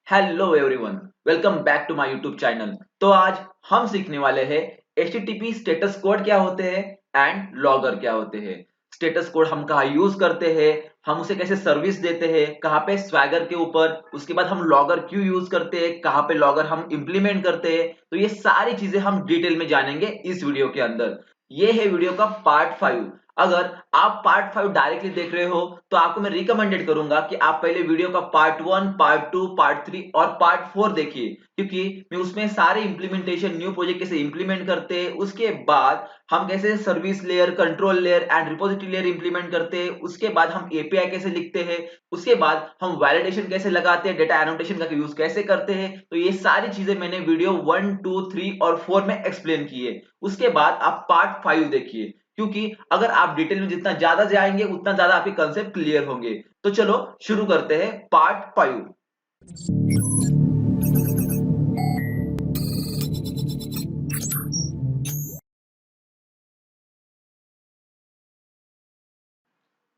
Hello everyone, welcome back to my YouTube channel. तो आज हम सीखने वाले हैं एचटीटीपी स्टेटस कोड क्या होते हैं एंड लॉगर क्या होते हैं। स्टेटस कोड हम कहाँ यूज करते हैं, हम उसे कैसे सर्विस देते हैं, कहाँ पे स्वैगर के ऊपर, उसके बाद हम लॉगर क्यों यूज करते हैं, कहाँ पे लॉगर हम इंप्लीमेंट करते हैं। तो ये सारी चीजें हम डिटेल में जानेंगे इस वीडियो के अंदर। ये है वीडियो का पार्ट 5। अगर आप पार्ट 5 डायरेक्टली देख रहे हो तो आपको मैं रिकमेंडेड करूंगा कि आप पहले वीडियो का पार्ट 1, पार्ट 2, पार्ट 3 और पार्ट 4 देखिए, क्योंकि मैं उसमें सारे इंप्लीमेंटेशन न्यू प्रोजेक्ट कैसे इंप्लीमेंट करते हैं, उसके बाद हम कैसे service layer, control layer and repository layer implement करते हैं, उसके बाद हम एपीआई कैसे लिखते हैं, उसके बाद हम वैलिडेशन कैसे लगाते हैं, डेटा एनोटेशन का यूज कैसे करते हैं। तो ये सारी चीजें मैंने वीडियो 1, 2, 3 और 4 में एक्सप्लेन की है। उसके बाद आप पार्ट 5 देखिए, क्योंकि अगर आप डिटेल में जितना ज्यादा जाएंगे उतना ज्यादा आपके कंसेप्ट क्लियर होंगे। तो चलो शुरू करते हैं पार्ट 5।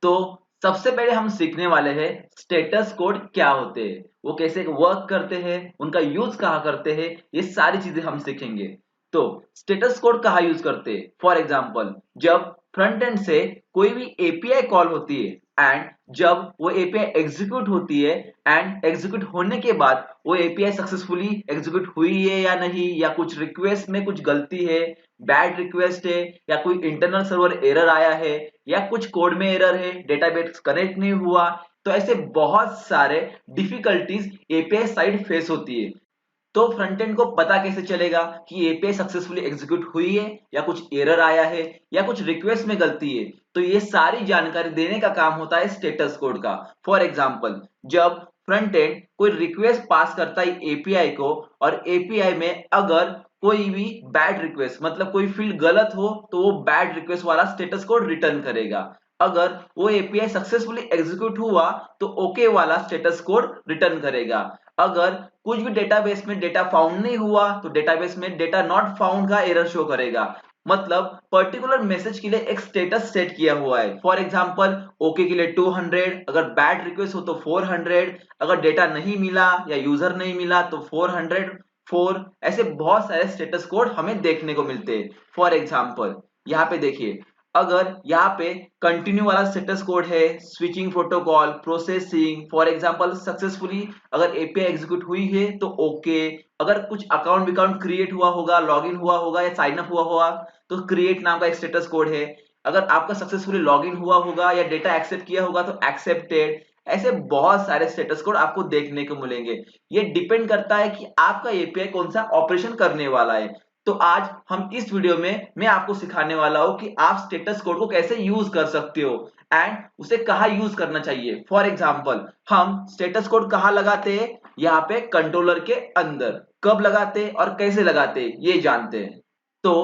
तो सबसे पहले हम सीखने वाले हैं स्टेटस कोड क्या होते हैं, वो कैसे वर्क करते हैं, उनका यूज कहाँ करते हैं, ये सारी चीजें हम सीखेंगे। तो स्टेटस कोड कहाँ यूज करते हैं, फॉर एग्जांपल जब फ्रंट एंड से कोई भी एपीआई कॉल होती है एंड जब वो एपीआई एग्जीक्यूट होती है एंड एग्जीक्यूट होने के बाद वो एपीआई सक्सेसफुली एग्जीक्यूट हुई है या नहीं, या कुछ रिक्वेस्ट में कुछ गलती है, बैड रिक्वेस्ट है, या कोई इंटरनल सर्वर एरर आया है, या कुछ कोड में एरर है, डेटाबेस कनेक्ट नहीं हुआ। तो ऐसे बहुत सारे डिफिकल्टीज एपीआई साइड फेस होती है। तो फ्रंट एंड को पता कैसे चलेगा कि एपीआई सक्सेसफुली एग्जीक्यूट हुई है, या कुछ एरर आया है, या कुछ रिक्वेस्ट में गलती है। तो ये सारी जानकारी देने का काम होता है स्टेटस कोड का। फॉर एग्जांपल जब फ्रंट एंड कोई रिक्वेस्ट पास करता है एपीआई को, और एपीआई में अगर कोई भी बैड रिक्वेस्ट, मतलब कोई फील्ड गलत हो, तो वो बैड रिक्वेस्ट वाला स्टेटस कोड रिटर्न करेगा। अगर वो एपीआई सक्सेसफुली एग्जीक्यूट हुआ तो ओके वाला स्टेटस कोड रिटर्न करेगा। अगर कुछ भी डेटाबेस में डेटा फाउंड नहीं हुआ तो डेटाबेस में डेटा नॉट फाउंड का एरर शो करेगा। मतलब पर्टिकुलर मैसेज के लिए एक स्टेटस सेट किया हुआ है। फॉर एग्जांपल ओके के लिए 200, अगर बैड रिक्वेस्ट हो तो 400, अगर डेटा नहीं मिला या यूजर नहीं मिला तो 400 4। ऐसे बहुत सारे स्टेटस कोड हमें देखने को मिलते हैं। फॉर एग्जांपल यहाँ पे देखिए, अगर यहाँ पे कंटिन्यू वाला स्टेटस कोड है, switching protocol, processing, for example successfully अगर एपीआई एग्जीक्यूट हुई है तो ओके। अगर कुछ अकाउंट क्रिएट हुआ होगा, लॉगिन हुआ होगा या साइन अप हुआ होगा तो क्रिएट नाम का एक स्टेटस कोड है। अगर आपका सक्सेसफुली लॉगिन हुआ होगा या डेटा एक्सेप्ट किया होगा तो एक्सेप्टेड। ऐसे बहुत सारे स्टेटस कोड आपको देखने को मिलेंगे। ये डिपेंड करता है कि आपका एपीआई कौन सा ऑपरेशन करने वाला है। तो आज हम इस वीडियो में मैं आपको सिखाने वाला हूं कि आप स्टेटस कोड को कैसे यूज कर सकते हो एंड उसे कहाँ यूज करना चाहिए। फॉर एग्जांपल हम स्टेटस कोड कहाँ लगाते हैं, यहाँ पे कंट्रोलर के अंदर। कब लगाते हैं और कैसे लगाते हैं ये जानते हैं। तो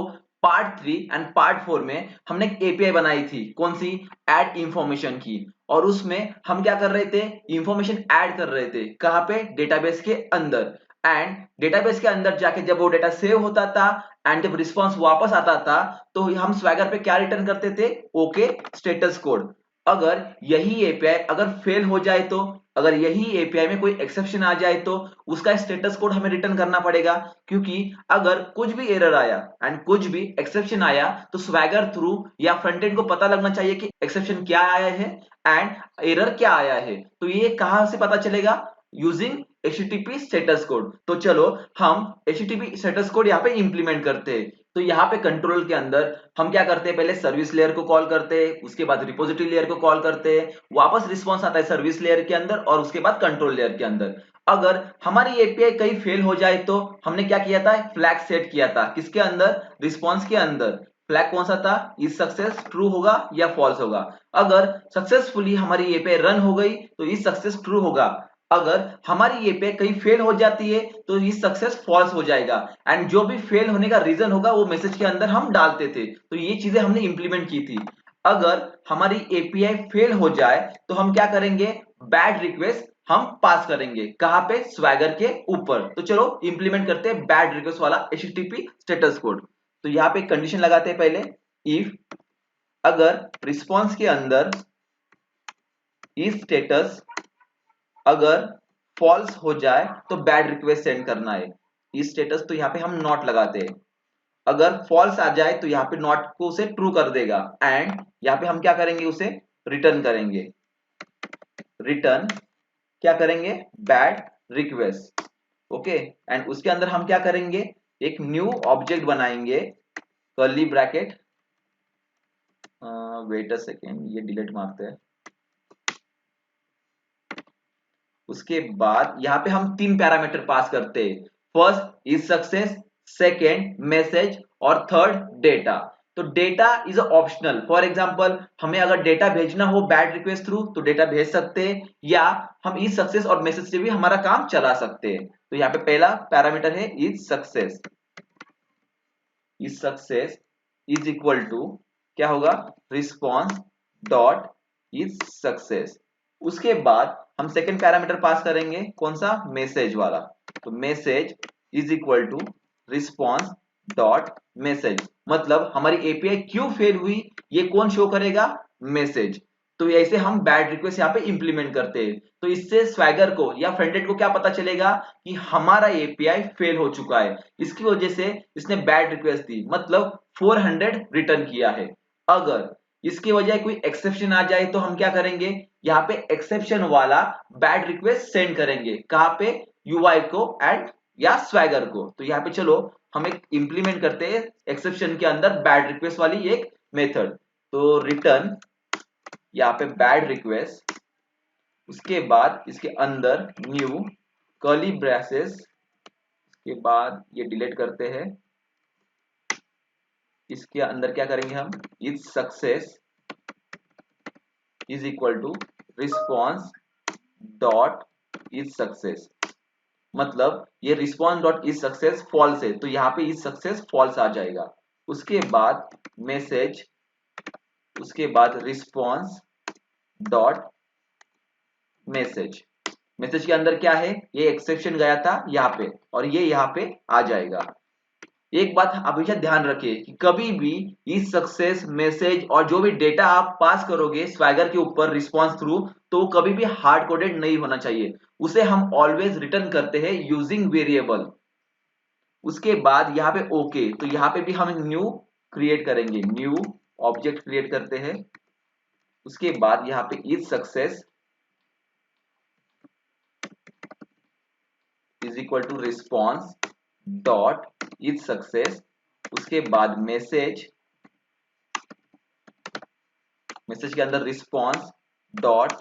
पार्ट 3 एंड पार्ट 4 में हमने एक एपीआई बनाई थी, कौन सी, ऐड इंफॉर्मेशन की। और उसमें हम क्या कर रहे थे, इंफॉर्मेशन ऐड कर रहे थे, कहाँ पे, डेटाबेस के अंदर। एंड डेटाबेस के अंदर जाके जब वो डेटा सेव होता था एंड जब रिस्पॉन्स वापस आता था तो हम स्वैगर पे क्या रिटर्न करते थे, ओके स्टेटस कोड। अगर यही एपीआई अगर फेल हो जाए तो, अगर यही एपीआई में कोई एक्सेप्शन आ जाए तो उसका स्टेटस कोड हमें रिटर्न करना पड़ेगा। क्योंकि अगर कुछ भी एरर आया एंड कुछ भी एक्सेप्शन आया तो स्वैगर थ्रू या फ्रंट एंड को पता लगना चाहिए कि एक्सेप्शन क्या आया है एंड एरर क्या आया है। तो ये कहां से पता चलेगा, यूजिंग HTTP स्टेटस कोड। तो चलो हम HTTP स्टेटस कोड यहाँ पे इंप्लीमेंट करते हैं। तो यहाँ पे कंट्रोल के अंदर हम क्या करते हैं, पहले सर्विस लेयर को कॉल करते हैं, उसके बाद रिपोजिटरी लेयर को कॉल करते हैं, वापस रिस्पॉन्स आता है सर्विस लेयर के अंदर और उसके बाद कंट्रोल लेयर के अंदर। अगर हमारी एपीआई कहीं फेल हो जाए तो हमने क्या किया था, फ्लैग सेट किया था, किसके अंदर, रिस्पॉन्स के अंदर। फ्लैग कौन सा था, इज सक्सेस ट्रू होगा या फॉल्स होगा। अगर सक्सेसफुली हमारी एपीआई रन हो गई तो इज सक्सेस ट्रू होगा। अगर हमारी एपीआई कहीं फेल हो जाती है तो इज सक्सेस फॉल्स हो जाएगा। एंड जो भी फेल होने का रीजन होगा वो मैसेज के अंदर हम डालते थे। तो ये चीजें हमने इंप्लीमेंट की थी। अगर हमारी एपीआई फेल हो जाए तो हम क्या करेंगे, बैड रिक्वेस्ट हम पास करेंगे, कहां पे, स्वैगर के ऊपर। तो चलो इंप्लीमेंट करते हैं बैड रिक्वेस्ट वाला HTTP स्टेटस कोड। तो यहाँ पे कंडीशन लगाते हैं पहले, इफ अगर रिस्पॉन्स के अंदर इस स्टेटस अगर फॉल्स हो जाए तो बैड रिक्वेस्ट सेंड करना है। इस स्टेटस तो यहाँ पे हम नॉट लगाते हैं। अगर फॉल्स आ जाए तो यहाँ पे नॉट को उसे ट्रू कर देगा एंड यहाँ पे हम क्या करेंगे, उसे रिटर्न करेंगे। रिटर्न क्या करेंगे, बैड रिक्वेस्ट। ओके, एंड उसके अंदर हम क्या करेंगे, एक न्यू ऑब्जेक्ट बनाएंगे, curly bracket, wait a second, ये डिलीट मारते हैं। उसके बाद यहाँ पे हम 3 पैरामीटर पास करते हैं। First is success, second message और थर्ड डेटा। तो data is optional. For example हमें अगर डेटा भेजना हो बैड रिक्वेस्ट थ्रू तो डेटा भेज सकते हैं, या हम इज सक्सेस और मैसेज से भी हमारा काम चला सकते हैं। तो यहाँ पे पहला पैरामीटर है is success. Is success is equal to क्या होगा, रिस्पॉन्स डॉट इज सक्सेस। उसके बाद हम सेकेंड पैरामीटर पास करेंगे, कौन सा, मैसेज वाला। तो message is equal to response dot message, मतलब हमारी एपीआई क्यों फेल हुई ये कौन शो करेगा, मैसेज। तो ऐसे हम बैड रिक्वेस्ट यहाँ पे इंप्लीमेंट करते हैं। तो इससे स्वैगर को या फ्रंटेंड को क्या पता चलेगा कि हमारा एपीआई फेल हो चुका है, इसकी वजह से इसने बैड रिक्वेस्ट दी, मतलब 400 रिटर्न किया है। अगर इसकी वजह कोई एक्सेप्शन आ जाए तो हम क्या करेंगे, यहाँ पे एक्सेप्शन वाला बैड रिक्वेस्ट सेंड करेंगे, कहां पे, यूआई को एंड या स्वैगर को। तो यहाँ पे चलो हम एक इंप्लीमेंट करते हैं एक्सेप्शन के अंदर बैड रिक्वेस्ट वाली एक मेथड। तो रिटर्न यहाँ पे बैड रिक्वेस्ट, उसके बाद इसके अंदर न्यू कर्ली ब्रेसेस के बाद ये डिलीट करते हैं। इसके अंदर क्या करेंगे हम, is success is equal to response dot is success, मतलब ये response dot is success false है तो यहाँ पे इज सक्सेस फॉल्स आ जाएगा। उसके बाद मैसेज, उसके बाद रिस्पॉन्स डॉट मैसेज। मैसेज के अंदर क्या है, ये एक्सेप्शन गया था यहाँ पे और ये यहाँ पे आ जाएगा। एक बात हमेशा ध्यान रखिए कि कभी भी इस सक्सेस, मैसेज और जो भी डेटा आप पास करोगे स्वैगर के ऊपर रिस्पॉन्स थ्रू, तो कभी भी हार्ड कोडेड नहीं होना चाहिए। उसे हम ऑलवेज रिटर्न करते हैं यूजिंग वेरिएबल। उसके बाद यहाँ पे ओके, तो यहाँ पे भी हम न्यू क्रिएट करेंगे, न्यू ऑब्जेक्ट क्रिएट करते हैं। उसके बाद यहाँ पे is success is equal to response dot is success. उसके बाद मैसेज, मैसेज के अंदर रिस्पॉन्स डॉट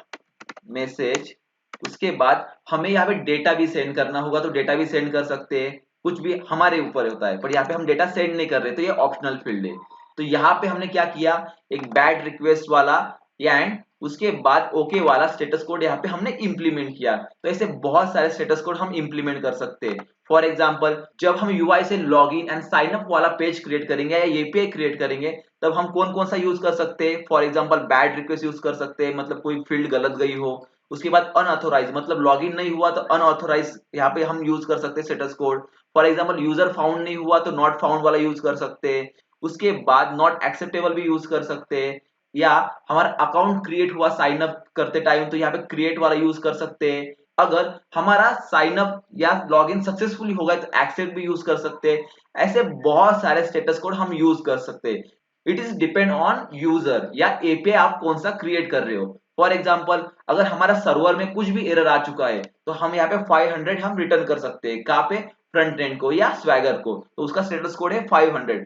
मैसेज। उसके बाद हमें यहाँ पे डेटा भी सेंड करना होगा तो डेटा भी सेंड कर सकते हैं, कुछ भी हमारे ऊपर होता है, पर यहाँ पे हम डेटा सेंड नहीं कर रहे तो ये ऑप्शनल फील्ड है। तो यहाँ पे हमने क्या किया, एक बैड रिक्वेस्ट वाला एंड उसके बाद ओके वाला स्टेटस कोड यहाँ पे हमने इंप्लीमेंट किया। तो ऐसे बहुत सारे स्टेटस कोड हम इंप्लीमेंट कर सकते हैं। फॉर एग्जांपल जब हम यूआई से लॉगिन एंड साइन अप वाला पेज क्रिएट करेंगे या एपीआई क्रिएट करेंगे तब हम कौन कौन सा यूज कर सकते हैं, for example bad request use कर सकते हैं, मतलब कोई फील्ड गलत गई हो। उसके बाद अनऑथोराइज, मतलब लॉगिन नहीं हुआ तो अनऑथोराइज यहाँ पे हम यूज कर सकते हैं status code. For example user found नहीं हुआ तो नॉट फाउंड वाला यूज कर सकते हैं। उसके बाद नॉट एक्सेप्टेबल भी यूज कर सकते हैं, या हमारा अकाउंट क्रिएट हुआ साइन अप करते टाइम तो यहाँ पे क्रिएट वाला यूज कर सकते हैं। अगर हमारा साइन अप या लॉगिन सक्सेसफुली हो गया तो एक्सेप्ट भी यूज कर सकते हैं। ऐसे बहुत सारे स्टेटस कोड हम यूज कर सकते हैं। It is depend on user या एपीआई आप कौन सा क्रिएट कर रहे हो। फॉर एग्जांपल अगर हमारा सर्वर में कुछ भी एरर आ चुका है तो हम यहाँ पे 500 हम रिटर्न कर सकते हैं, कहाँ पे, फ्रंट एंड को या स्वैगर को, तो उसका स्टेटस कोड है 500।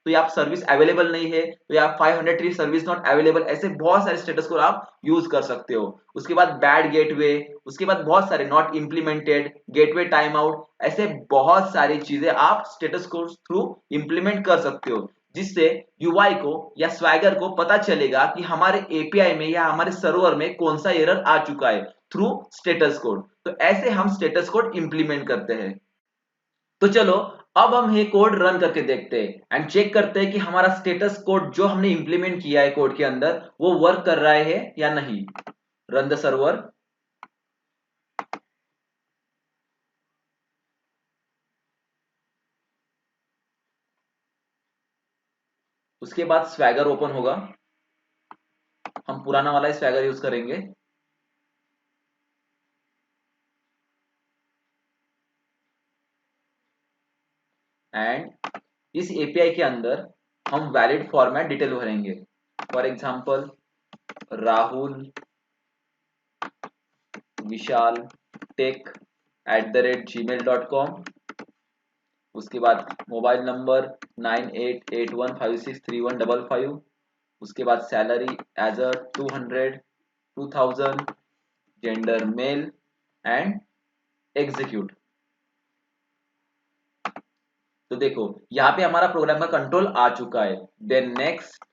तो यहाँ सर्विस अवेलेबल नहीं है तो यहाँ 500 सर्विस नॉट अवेलेबल, ऐसे बहुत सारे स्टेटस कोड आप यूज कर सकते हो। उसके बाद बैड गेटवे, उसके बाद बहुत सारे not implemented, gateway time out, ऐसे बहुत सारी चीजें आप स्टेटस कोड थ्रू इंप्लीमेंट कर सकते हो, जिससे यूआई को या स्वैगर को पता चलेगा कि हमारे एपीआई में या हमारे सर्वर में कौन सा एरर आ चुका है थ्रू स्टेटस कोड। तो ऐसे हम स्टेटस कोड इंप्लीमेंट करते हैं। तो चलो अब हम ये कोड रन करके देखते हैं एंड चेक करते हैं कि हमारा स्टेटस कोड जो हमने इंप्लीमेंट किया है कोड के अंदर वो वर्क कर रहा है या नहीं। Run the server. उसके बाद स्वैगर ओपन होगा, हम पुराना वाला स्वैगर यूज करेंगे। एंड इस एपीआई के अंदर हम वैलिड फॉर्मेट डिटेल भरेंगे। For example Rahul Vishal tech @gmail.com, उसके बाद मोबाइल नंबर 9881563155, उसके बाद salary as a 200 2000, gender male and execute. तो देखो यहाँ पे हमारा प्रोग्राम का कंट्रोल आ चुका है। देन नेक्स्ट,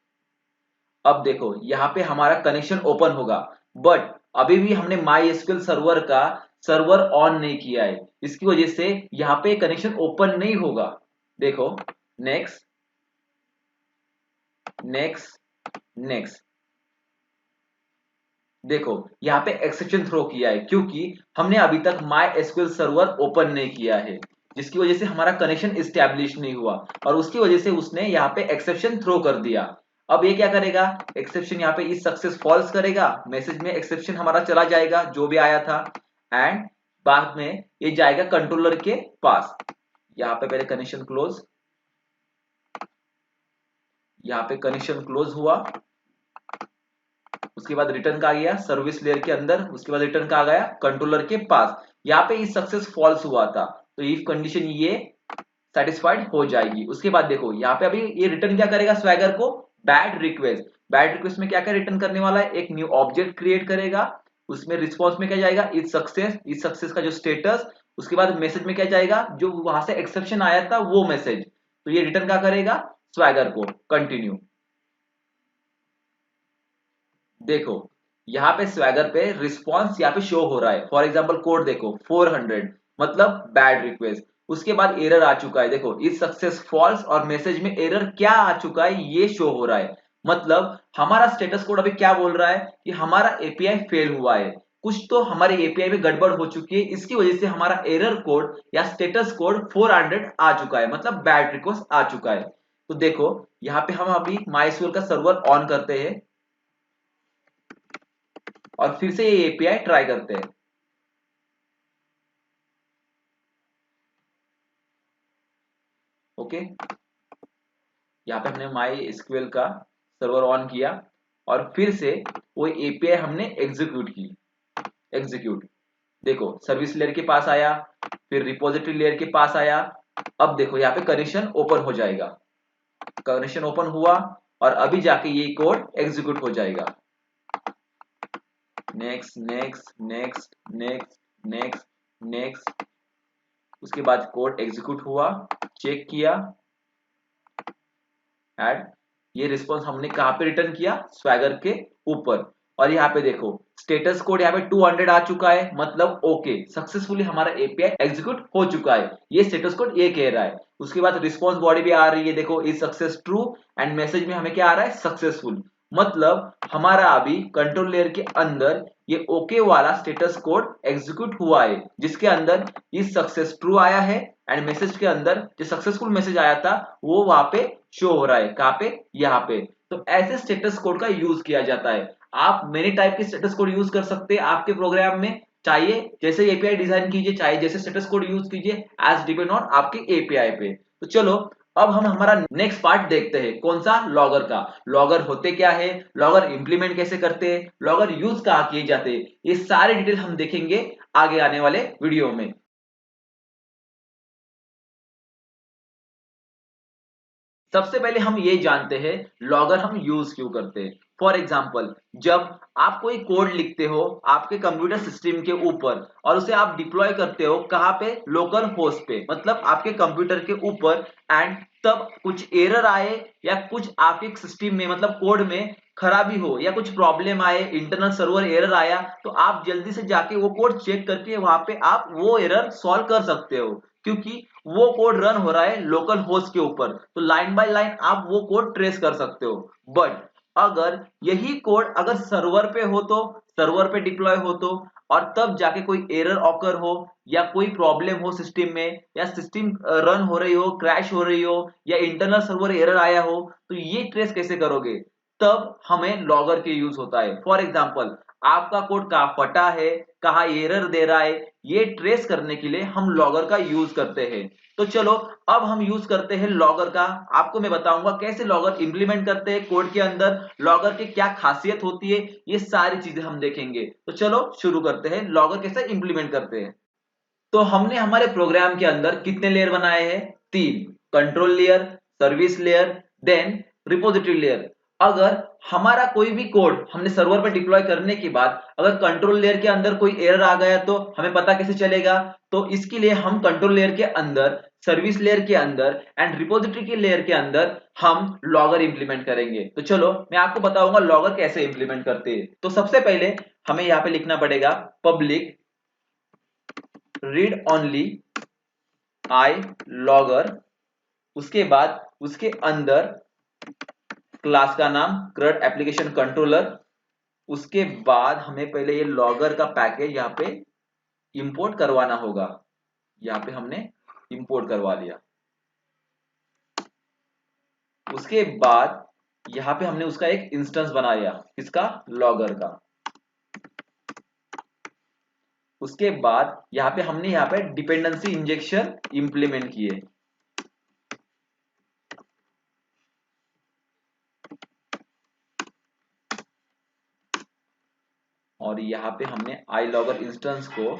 अब देखो यहाँ पे हमारा कनेक्शन ओपन होगा, बट अभी भी हमने माई एसक्यूएल सर्वर का सर्वर ऑन नहीं किया है, इसकी वजह से यहाँ पे कनेक्शन ओपन नहीं होगा। देखो नेक्स्ट नेक्स्ट नेक्स्ट, देखो यहाँ पे एक्सेप्शन थ्रो किया है क्योंकि हमने अभी तक माई एसक्यूएल सर्वर ओपन नहीं किया है, जिसकी वजह से हमारा कनेक्शन इस्टेब्लिश नहीं हुआ और उसकी वजह से उसने यहाँ पे एक्सेप्शन थ्रो कर दिया। अब ये क्या करेगा, एक्सेप्शन यहाँ पे इस सक्सेस फॉल्स करेगा, मैसेज में एक्सेप्शन हमारा चला जाएगा जो भी आया था, एंड बाद में ये जाएगा कंट्रोलर के पास। यहाँ पे पहले कनेक्शन क्लोज, यहाँ पे कनेक्शन क्लोज हुआ, उसके बाद रिटर्न का आ गया सर्विस लेयर के अंदर, उसके बाद रिटर्न का आ गया कंट्रोलर के पास। यहाँ पे इस सक्सेस फॉल्स हुआ था, तो इफ कंडीशन ये सेटिस्फाइड हो जाएगी। उसके बाद देखो यहाँ पे अभी ये रिटर्न क्या करेगा स्वैगर को, बैड रिक्वेस्ट। बैड रिक्वेस्ट में क्या क्या रिटर्न करने वाला है, एक न्यू ऑब्जेक्ट क्रिएट करेगा, उसमें रिस्पॉन्स में क्या जाएगा इस सक्सेस का जो स्टेटस, उसके बाद मैसेज में क्या जाएगा जो वहां से एक्सेप्शन आया था वो मैसेज। तो ये रिटर्न क्या करेगा स्वैगर को कंटिन्यू। देखो यहाँ पे स्वैगर पे रिस्पॉन्स यहाँ पे शो हो रहा है, फॉर एग्जांपल कोड देखो 400 मतलब बैड रिक्वेस्ट। उसके बाद एरर आ चुका है, देखो इस सक्सेस फॉल्स और मैसेज में एरर क्या आ चुका है ये शो हो रहा है। मतलब हमारा स्टेटस कोड अभी क्या बोल रहा है कि हमारा एपीआई फेल हुआ है, कुछ तो हमारे एपीआई में गड़बड़ हो चुकी है, इसकी वजह से हमारा एरर कोड या स्टेटस कोड 400 आ चुका है, मतलब बैड रिक्वेस्ट आ चुका है। तो देखो यहाँ पे हम अभी माइस्क्यूएल का सर्वर ऑन करते हैं और फिर से ये एपीआई ट्राई करते हैं। ओके, यहाँ पे हमने माई एसक्यूएल का सर्वर ऑन किया और फिर से वो एपीआई हमने एग्जीक्यूट की। एग्जीक्यूट, देखो सर्विस लेयर के पास आया, फिर रिपोजिटरी लेयर के पास आया। अब देखो यहाँ पे कनेक्शन ओपन हो जाएगा, कनेक्शन ओपन हुआ और अभी जाके ये कोड एग्जीक्यूट हो जाएगा। Next next next next next next, उसके बाद कोड एग्जीक्यूट हुआ, चेक किया, एड ये रिस्पॉन्स हमने कहां पे रिटर्न किया स्वैगर के ऊपर। और यहाँ पे देखो स्टेटस कोड यहाँ पे 200 आ चुका है, मतलब ओके सक्सेसफुली हमारा एपीआई एग्जीक्यूट हो चुका है, ये स्टेटस कोड ये कह रहा है। उसके बाद रिस्पॉन्स बॉडी भी आ रही है, देखो is success true and message में हमें क्या आ रहा है सक्सेसफुल। मतलब हमारा अभी कंट्रोल लेयर के अंदर ये ओके वाला स्टेटस कोड एग्जीक्यूट हुआ है, जिसके अंदर इज सक्सेस ट्रू आया है एंड मैसेज के अंदर जो सक्सेसफुल मैसेज आया था वो वहां पे शो हो रहा है, कहां पे यहाँ पे। तो ऐसे स्टेटस कोड का यूज किया जाता है। आप मेनी टाइप के स्टेटस कोड यूज कर सकते हैं आपके प्रोग्राम में, चाहिए जैसे एपीआई डिजाइन कीजिए, चाहे जैसे स्टेटस कोड यूज कीजिए, एज डिपेंड ऑन आपके एपीआई पे। तो चलो अब हम हमारा नेक्स्ट पार्ट देखते हैं, कौन सा, लॉगर का। लॉगर होते क्या है, लॉगर इंप्लीमेंट कैसे करते हैं, लॉगर यूज कहाँ किए जाते हैं, ये सारे डिटेल हम देखेंगे आगे आने वाले वीडियो में। सबसे पहले हम ये जानते हैं लॉगर हम यूज क्यों करते हैं। फॉर एग्जाम्पल जब आप कोई कोड लिखते हो आपके कंप्यूटर सिस्टम के ऊपर और उसे आप डिप्लॉय करते हो कहाँ पे, लोकल होस्ट पे, मतलब आपके कंप्यूटर के ऊपर, एंड तब कुछ एरर आए या कुछ आपके सिस्टम में मतलब कोड में खराबी हो या कुछ प्रॉब्लम आए, इंटरनल सर्वर एरर आया, तो आप जल्दी से जाके वो कोड चेक करके वहां पे आप वो एरर सॉल्व कर सकते हो, क्योंकि वो कोड रन हो रहा है लोकल होस्ट के ऊपर, तो लाइन बाय लाइन आप वो कोड ट्रेस कर सकते हो। बट अगर यही कोड अगर सर्वर पे हो, तो सर्वर पे डिप्लॉय हो तो, और तब जाके कोई एरर ऑकर हो या कोई प्रॉब्लम हो सिस्टम में, या सिस्टम रन हो रही हो, क्रैश हो रही हो, या इंटरनल सर्वर एरर आया हो, तो ये ट्रेस कैसे करोगे, तब हमें लॉगर के यूज होता है। फॉर एग्जाम्पल आपका कोड कहाँ फटा है, कहाँ एरर दे रहा है, ये ट्रेस करने के लिए हम लॉगर का यूज करते हैं। तो चलो अब हम यूज करते हैं लॉगर का। आपको मैं बताऊंगा कैसे लॉगर इंप्लीमेंट करते हैं कोड के अंदर, लॉगर की क्या खासियत होती है, ये सारी चीजें हम देखेंगे। तो चलो शुरू करते हैं, लॉगर कैसे इंप्लीमेंट करते हैं। तो हमने हमारे प्रोग्राम के अंदर कितने लेयर बनाए हैं? 3। Control layer, service layer, then repository layer. अगर हमारा कोई भी कोड हमने सर्वर पर डिप्लॉय करने के बाद अगर कंट्रोल लेयर के अंदर कोई एरर आ गया तो हमें पता कैसे चलेगा? तो इसके लिए हम कंट्रोल लेयर के अंदर, सर्विस लेयर के अंदर एंड रिपोजिटरी के लेयर के अंदर हम लॉगर इंप्लीमेंट करेंगे। तो चलो मैं आपको बताऊंगा लॉगर कैसे इंप्लीमेंट करते हैं। तो सबसे पहले हमें यहाँ पे लिखना पड़ेगा public read only I logger, उसके बाद उसके अंदर क्लास का नाम CRUD एप्लीकेशन कंट्रोलर। उसके बाद हमें पहले ये लॉगर का पैकेज यहाँ पे इंपोर्ट करवाना होगा। यहाँ पे हमने इंपोर्ट करवा लिया। उसके बाद यहाँ पे हमने उसका एक इंस्टेंस बनाया, किसका? लॉगर का। उसके बाद यहाँ पे हमने यहाँ पे डिपेंडेंसी इंजेक्शन इंप्लीमेंट किए। और यहाँ पे हमने आई लॉगर इंस्टेंस को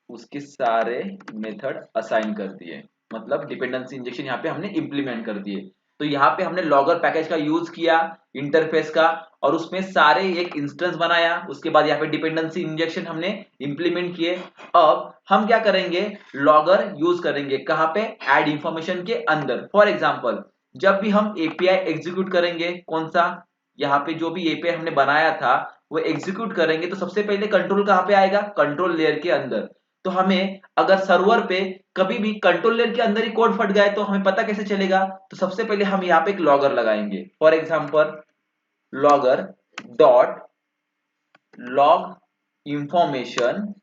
उसके सारे मेथड असाइन कर दिए, मतलब डिपेंडेंसी इंजेक्शन यहाँ पे हमने इंप्लीमेंट कर दिए। तो यहाँ पे हमने लॉगर पैकेज का यूज किया, इंटरफेस का, और उसमें सारे एक इंस्टेंस बनाया। उसके बाद यहाँ पे डिपेंडेंसी इंजेक्शन हमने इंप्लीमेंट किए। अब हम क्या करेंगे? लॉगर यूज करेंगे कहाँ पे? ऐड इंफॉर्मेशन के अंदर। फॉर एग्जाम्पल जब भी हम एपीआई एग्जीक्यूट करेंगे, कौन सा? यहाँ पे जो भी एपीआई हमने बनाया था वो एग्जीक्यूट करेंगे तो सबसे पहले कंट्रोल कहाँ पे आएगा? कंट्रोल लेयर के अंदर। तो हमें अगर सर्वर पे कभी भी कंट्रोल लेयर के अंदर ही कोड फट गए तो हमें पता कैसे चलेगा? तो सबसे पहले हम यहाँ पे एक लॉगर लगाएंगे। For example logger dot log information.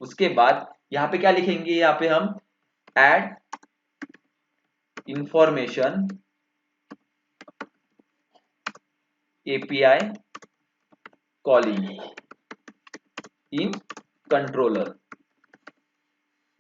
उसके बाद यहाँ पे क्या लिखेंगे? यहाँ पे हम add information API calling in controller.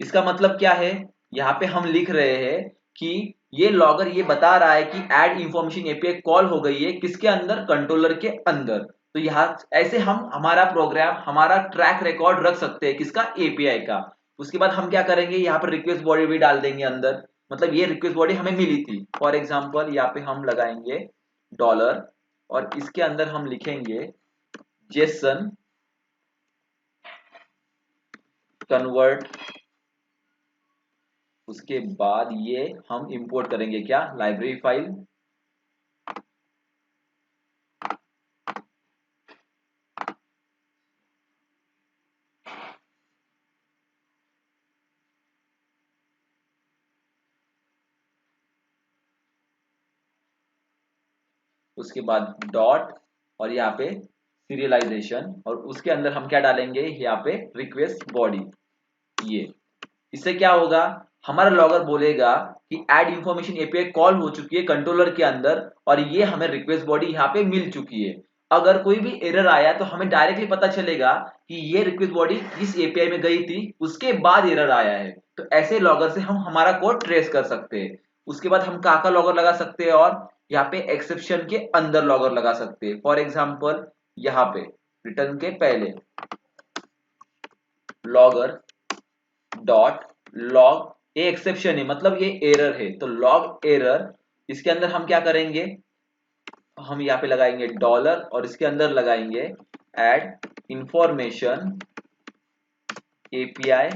इसका मतलब क्या है? यहाँ पे हम लिख रहे हैं कि ये लॉगर ये बता रहा है कि ऐड इंफॉर्मेशन एपीआई कॉल हो गई है, किसके अंदर? कंट्रोलर के अंदर। तो यहाँ ऐसे हम हमारा प्रोग्राम, हमारा ट्रैक रिकॉर्ड रख सकते हैं, किसका? एपीआई का। उसके बाद हम क्या करेंगे? यहाँ पर रिक्वेस्ट बॉडी भी डाल देंगे अंदर, मतलब ये रिक्वेस्ट बॉडी हमें मिली थी। फॉर एग्जाम्पल यहाँ पे हम लगाएंगे डॉलर और इसके अंदर हम लिखेंगे जेसन कन्वर्ट। उसके बाद ये हम इंपोर्ट करेंगे क्या? Library file. उसके बाद डॉट और यहाँ पे सीरियलाइजेशन, और उसके अंदर हम क्या डालेंगे? यहाँ पे रिक्वेस्ट बॉडी। ये इससे क्या होगा? हमारा लॉगर बोलेगा कि ऐड इंफॉर्मेशन एपीआई कॉल हो चुकी है कंट्रोलर के अंदर और ये हमें रिक्वेस्ट बॉडी यहाँ पे मिल चुकी है। अगर कोई भी एरर आया तो हमें डायरेक्टली पता चलेगा कि ये रिक्वेस्ट बॉडी इस एपीआई में गई थी, उसके बाद एरर आया है। तो ऐसे लॉगर से हम हमारा कोड ट्रेस कर सकते हैं। उसके बाद हम कहाँ का लॉगर लगा सकते हैं? और यहाँ पे एक्सेप्शन के अंदर लॉगर लगा सकते हैं। फॉर एग्जाम्पल यहाँ पे रिटर्न के पहले लॉगर डॉट लॉग, ये एक्सेप्शन है मतलब ये एरर है, तो लॉग एरर। इसके अंदर हम क्या करेंगे? हम यहाँ पे लगाएंगे डॉलर और इसके अंदर लगाएंगे add information API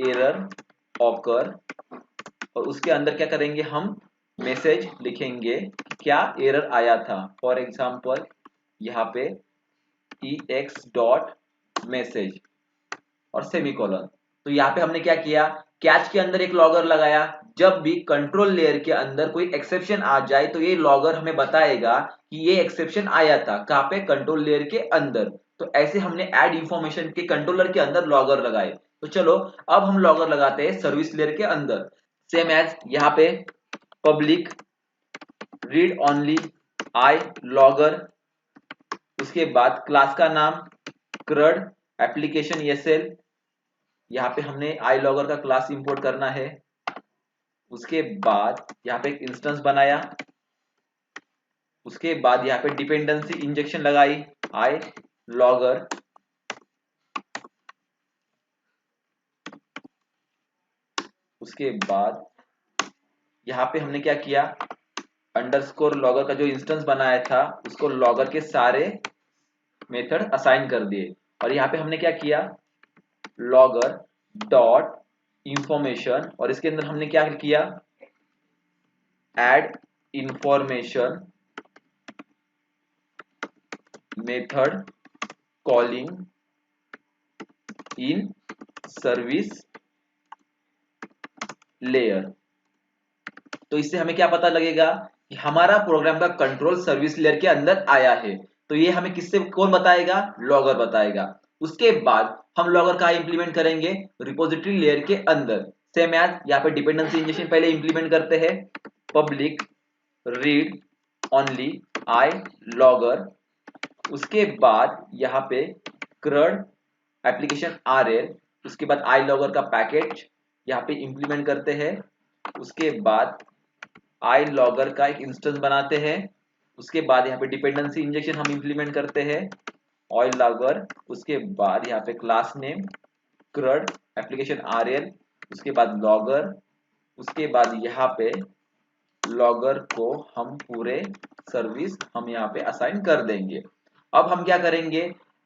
error occur, और उसके अंदर क्या करेंगे? हम मैसेज लिखेंगे कि क्या एरर आया था। फॉर एग्जांपल यहाँ पे ex डॉट मैसेज और सेमीकोलन। तो यहाँ पे हमने क्या किया? कैच के अंदर एक लॉगर लगाया। जब भी कंट्रोल लेयर के अंदर कोई एक्सेप्शन आ जाए तो ये लॉगर हमें बताएगा कि ये एक्सेप्शन आया था कहाँ पे? कंट्रोल लेयर के अंदर। तो ऐसे हमने ऐड इंफॉर्मेशन के कंट्रोलर के अंदर लॉगर लगाए। तो चलो अब हम लॉगर लगाते हैं सर्विस लेयर के अंदर। सेम एज यहाँ पे public read only I logger, उसके बाद क्लास का नाम CRUD एप्लीकेशन ESL, यहाँ पे हमने iLogger का क्लास इंपोर्ट करना है। उसके बाद यहाँ पे एक इंस्टेंस बनाया, उसके बाद यहाँ पे डिपेंडेंसी इंजेक्शन लगाई iLogger, उसके बाद यहाँ पे हमने क्या किया, अंडरस्कोर लॉगर का जो इंस्टेंस बनाया था उसको लॉगर के सारे मेथड असाइन कर दिए। और यहाँ पे हमने क्या किया, लॉगर डॉट इंफॉर्मेशन, और इसके अंदर हमने क्या किया, add information method calling in service layer. तो इससे हमें क्या पता लगेगा कि हमारा प्रोग्राम का कंट्रोल सर्विस लेयर के अंदर आया है। तो ये हमें किससे कौन बताएगा, लॉगर बताएगा। उसके बाद हम लॉगर कहाँ इंप्लीमेंट करेंगे, रिपोजिटरी लेयर के अंदर। सेम एज यहाँ पे डिपेंडेंसी इंजेक्शन पहले इंप्लीमेंट करते हैं, पब्लिक रीड ओनली iLogger, उसके बाद यहाँ पे CRUD एप्लीकेशन RL, उसके बाद iLogger का पैकेज यहाँ पे इंप्लीमेंट करते हैं। उसके बाद iLogger का एक इंस्टेंस बनाते हैं, उसके बाद यहाँ पे डिपेंडेंसी इंजेक्शन हम इंप्लीमेंट करते हैं iLogger, उसके बाद यहाँ पे class name CRUD application RL, उसके बाद logger, उसके बाद यहाँ पे लॉगर को हम पूरे सर्विस हम यहाँ पे असाइन कर देंगे। अब हम क्या करेंगे,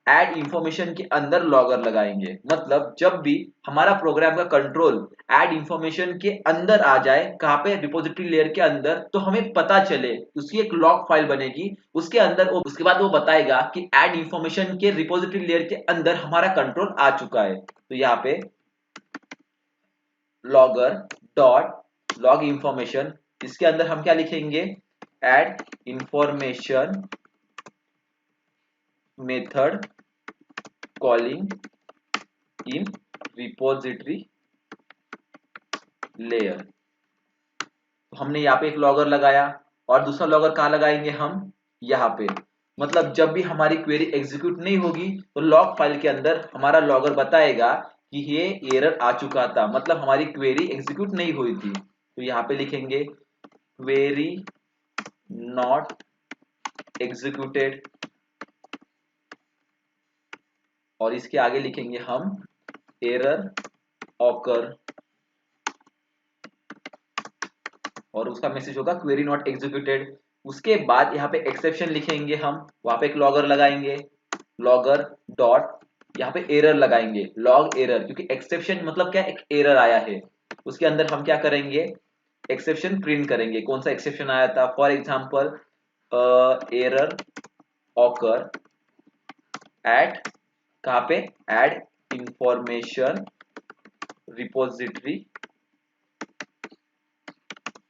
ऐड इंफॉर्मेशन के अंदर लॉगर लगाएंगे। मतलब जब भी हमारा प्रोग्राम का कंट्रोल ऐड इंफॉर्मेशन के अंदर आ जाए, कहाँ पे, रिपोजिटरी लेयर के अंदर, तो हमें पता चले, उसकी एक लॉग फाइल बनेगी, उसके अंदर उसके बाद वो बताएगा कि ऐड इंफॉर्मेशन के रिपोजिटरी लेयर के अंदर हमारा कंट्रोल आ चुका है। तो यहाँ पे लॉगर डॉट लॉग इंफॉर्मेशन, इसके अंदर हम क्या लिखेंगे, add information method calling in repository layer. तो हमने यहाँ पे एक लॉगर लगाया, और दूसरा लॉगर कहाँ लगाएंगे हम, यहाँ पे। मतलब जब भी हमारी क्वेरी एग्जीक्यूट नहीं होगी तो लॉग फाइल के अंदर हमारा लॉगर बताएगा कि ये एरर आ चुका था, मतलब हमारी क्वेरी एग्जीक्यूट नहीं हुई थी। तो यहाँ पे लिखेंगे क्वेरी नॉट एग्जीक्यूटेड, और इसके आगे लिखेंगे हम एरर ऑकर, और उसका मैसेज होगा क्वेरी नॉट एग्जीक्यूटेड। उसके बाद यहाँ पे एक्सेप्शन लिखेंगे हम, वहां पे एक लॉगर लगाएंगे, लॉगर डॉट यहाँ पे एरर लगाएंगे, लॉग एरर, क्योंकि एक्सेप्शन मतलब क्या, एक एरर आया है। उसके अंदर हम क्या करेंगे, एक्सेप्शन प्रिंट करेंगे, कौन सा एक्सेप्शन आया था, for example error occur eight, कहाँ पे, ऐड इंफॉर्मेशन रिपोजिटरी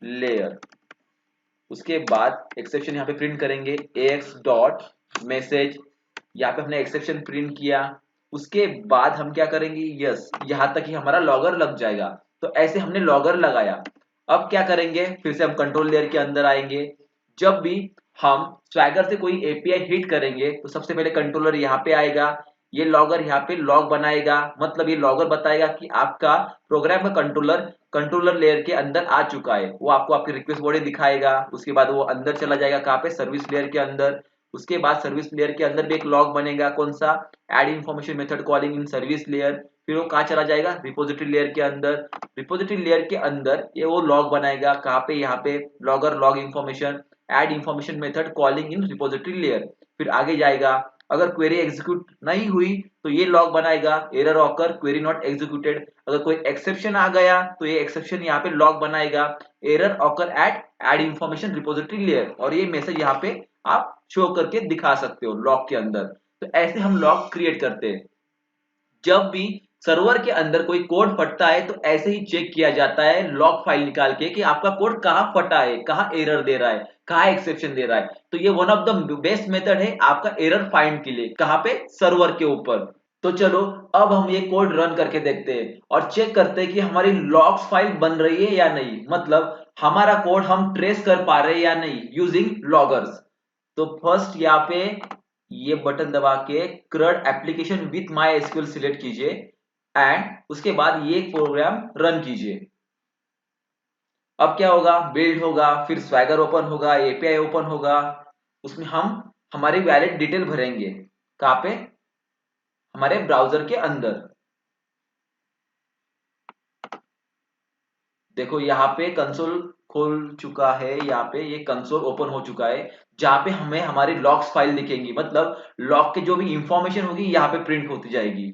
लेयर। उसके बाद एक्सेप्शन यहाँ पे प्रिंट करेंगे, ax डॉट मैसेज, यहाँ पे हमने एक्सेप्शन प्रिंट किया। उसके बाद हम क्या करेंगे, यस, यहाँ तक ही हमारा लॉगर लग जाएगा। तो ऐसे हमने लॉगर लगाया। अब क्या करेंगे, फिर से हम कंट्रोल लेयर के अंदर आएंगे। जब भी हम स्वैगर से कोई एपीआई हिट करेंगे तो सबसे पहले कंट्रोलर यहाँ पे आएगा, ये लॉगर यहाँ पे लॉग बनाएगा, मतलब ये लॉगर बताएगा कि आपका प्रोग्राम का कंट्रोलर लेयर के अंदर आ चुका है। वो आपको आपकी रिक्वेस्ट बॉडी दिखाएगा। उसके बाद वो अंदर चला जाएगा, कहाँ पे, सर्विस लेयर के अंदर। उसके बाद सर्विस लेयर के अंदर भी एक लॉग बनेगा, कौन सा, add information method calling in service layer. फिर वो कहाँ चला जाएगा, रिपोजिटरी लेयर के अंदर। रिपोजिटरी लेयर के अंदर ये वो लॉग बनाएगा, कहाँ पे, यहाँ पे logger log information add information method calling in repository layer. फिर आगे जाएगा, अगर क्वेरी एग्जीक्यूट नहीं हुई तो ये लॉग बनाएगा, error occur query not executed. अगर कोई एक्सेप्शन आ गया तो ये एक्सेप्शन यहाँ पे लॉग बनाएगा, error occur eight add information repository layer, और ये मैसेज यहाँ पे आप शो करके दिखा सकते हो लॉग के अंदर। तो ऐसे हम लॉग क्रिएट करते हैं। जब भी सर्वर के अंदर कोई कोड फटता है तो ऐसे ही चेक किया जाता है लॉग फाइल निकाल के कि आपका कोड कहाँ फटा है, कहाँ एरर दे रहा है, कहाँ एक्सेप्शन दे रहा है। तो ये one of the best method है आपका एरर फाइंड के लिए, कहाँ पे, सर्वर के ऊपर। तो चलो अब हम ये कोड रन करके देखते हैं और चेक करते हैं कि हमारी लॉग्स फाइल बन रही है या नहीं, मतलब हमारा कोड हम ट्रेस कर पा रहे हैं या नहीं यूजिंग लॉगर्स। तो फर्स्ट यहाँ पे ये बटन दबा के CRUD application with my SQL select कीजिए एंड उसके बाद ये प्रोग्राम रन कीजिए। अब क्या होगा, बिल्ड होगा, फिर स्वैगर ओपन होगा, एपीआई ओपन होगा, उसमें हम हमारी वैलिड डिटेल भरेंगे। कहाँ पे? हमारे ब्राउजर के अंदर। देखो यहाँ पे कंसोल खोल चुका है, यहाँ पे ये कंसोल ओपन हो चुका है जहाँ पे हमें हमारी लॉग्स फाइल दिखेंगी, मतलब लॉग के जो भी इंफॉर्मेशन होगी यहाँ पे प्रिंट होती जाएगी।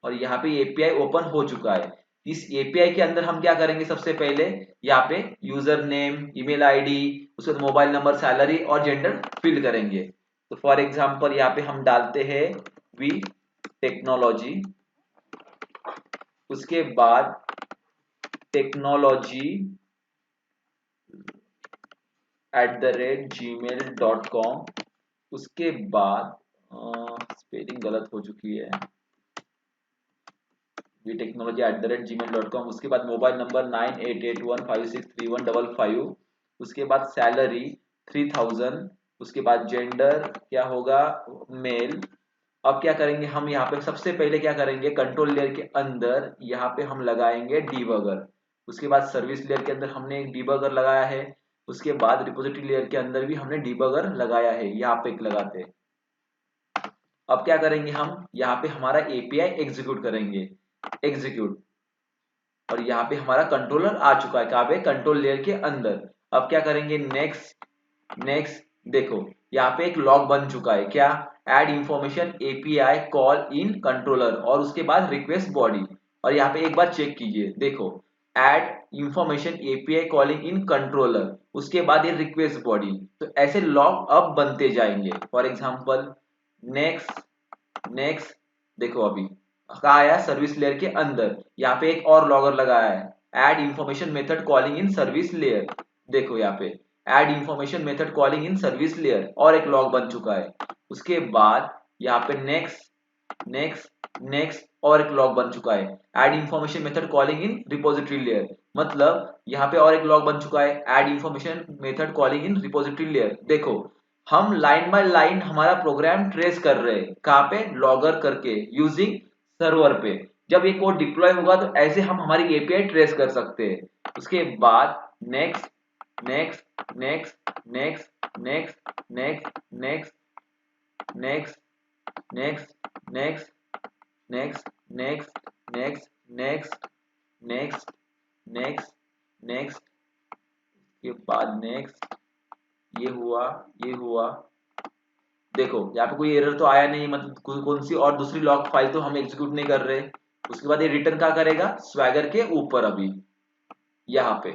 और यहाँ पे एपीआई ओपन हो चुका है। इस एपीआई के अंदर हम क्या करेंगे, सबसे पहले यहाँ पे यूजर नेम, ईमेल आईडी, उसके बाद मोबाइल नंबर, सैलरी और जेंडर फिल करेंगे। तो फॉर एग्जांपल यहाँ पे हम डालते हैं वी टेक्नोलॉजी, उसके बाद टेक्नोलॉजी @gmail.com, उसके बाद स्पेलिंग गलत हो चुकी है, @gmail.com, उसके बाद मोबाइल नंबर 9881563155, उसके बाद सैलरी 3000, उसके बाद जेंडर क्या होगा, मेल। अब क्या करेंगे हम, यहाँ पे सबसे पहले क्या करेंगे, कंट्रोल लेयर के अंदर यहाँ पे हम लगाएंगे डीबगर। उसके बाद सर्विस लेयर के अंदर हमने एक डीबगर लगाया है, उसके बाद रिपोजिटरी लेयर के अंदर भी हमने डीबगर लगाया है, यहाँ पे एक लगाते हैं। अब क्या करेंगे हम, यहाँ पे हमारा एपीआई एग्जीक्यूट करेंगे, एग्जीक्यूट, और यहाँ पे हमारा कंट्रोलर आ चुका है, कहाँ पे, कंट्रोल लेयर के अंदर। अब क्या करेंगे, नेक्स्ट, नेक्स्ट। देखो यहाँ पे एक लॉग बन चुका है, क्या, add information API call in controller, और उसके बाद रिक्वेस्ट बॉडी। और यहाँ पे एक बार चेक कीजिए, देखो add information API calling in controller, उसके बाद ये रिक्वेस्ट बॉडी। तो ऐसे लॉग अब बनते जाएंगे। For example next, next. देखो अभी कहा आया, सर्विस लेयर के अंदर, यहाँ पे एक और लॉगर लगाया है, add information method calling in service layer. देखो यहाँ पे add information method calling in service layer, और एक लॉग बन चुका है। उसके बाद यहाँ पे नेक्स्ट, नेक्स्ट, नेक्स्ट, और एक लॉग बन चुका है, add information method calling in repository layer. मतलब यहाँ पे और एक लॉग बन चुका है, add information method calling in repository layer. देखो हम लाइन बाय लाइन हमारा प्रोग्राम ट्रेस कर रहे हैं, कहाँ पे, लॉगर करके, यूजिंग सर्वर पे। जब ये कोड डिप्लॉय होगा तो ऐसे हम हमारी एपीआई ट्रेस कर सकते हैं। उसके बाद next, next, next, next, next, next, next, next, next, next, next, next, next, next, next, next, next, के बाद नेक्स्ट, ये हुआ, ये हुआ। देखो यहाँ पे कोई एरर तो आया नहीं, मतलब कौन सी और दूसरी लॉग फाइल तो हम एग्जीक्यूट नहीं कर रहे। उसके बाद ये रिटर्न क्या करेगा, स्वैगर के ऊपर, अभी यहाँ पे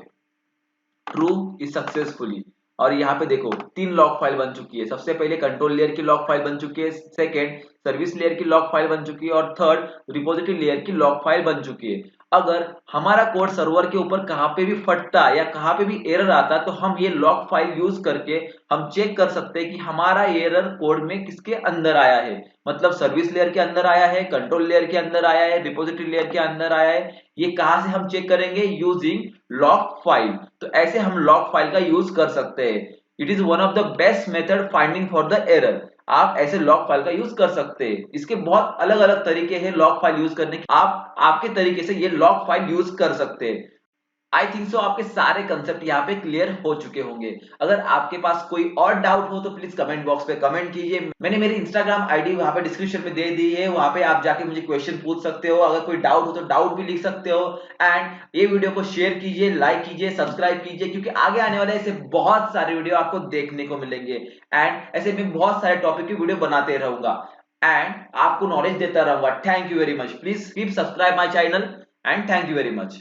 ट्रू इज सक्सेसफुली। और यहाँ पे देखो 3 लॉग फाइल बन चुकी है, सबसे पहले कंट्रोल लेयर की लॉग फाइल बन चुकी है, सेकेंड सर्विस लेयर की लॉग फाइल बन चुकी है, और थर्ड रिपोजिटरी लेयर की लॉग फाइल बन चुकी है। अगर हमारा कोड सर्वर के ऊपर कहाँ पे भी फटता या कहाँ पे भी एरर आता तो हम ये लॉग फाइल यूज करके हम चेक कर सकते हैं कि हमारा एरर कोड में किसके अंदर आया है, मतलब सर्विस लेयर के अंदर आया है, कंट्रोल लेयर के अंदर आया है, रिपोजिटरी लेयर के अंदर आया है। ये कहाँ से हम चेक करेंगे, यूजिंग लॉग फाइल। तो ऐसे हम लॉग फाइल का यूज कर सकते हैं। It is one of the best method finding for the error. आप ऐसे लॉग फाइल का यूज कर सकते हैं। इसके बहुत अलग अलग तरीके हैं लॉग फाइल यूज करने के, आप आपके तरीके से ये लॉग फाइल यूज कर सकते हैं। आई थिंक सो आपके सारे कंसेप्ट यहाँ पे क्लियर हो चुके होंगे। अगर आपके पास कोई और डाउट हो तो प्लीज कमेंट बॉक्स पे कमेंट कीजिए। मैंने मेरी इंस्टाग्राम आईडी वहां पे डिस्क्रिप्शन में दे दी है, वहां पे आप जाके मुझे क्वेश्चन पूछ सकते हो, अगर कोई डाउट हो तो डाउट भी लिख सकते हो। एंड ये वीडियो को शेयर कीजिए, लाइक कीजिए, सब्सक्राइब कीजिए, क्योंकि आगे आने वाले ऐसे बहुत सारे वीडियो आपको देखने को मिलेंगे। एंड ऐसे मैं बहुत सारे टॉपिक की वीडियो बनाते रहूंगा एंड आपको नॉलेज देता रहूंगा। Thank you very much, please keep subscribe my channel and thank you very much.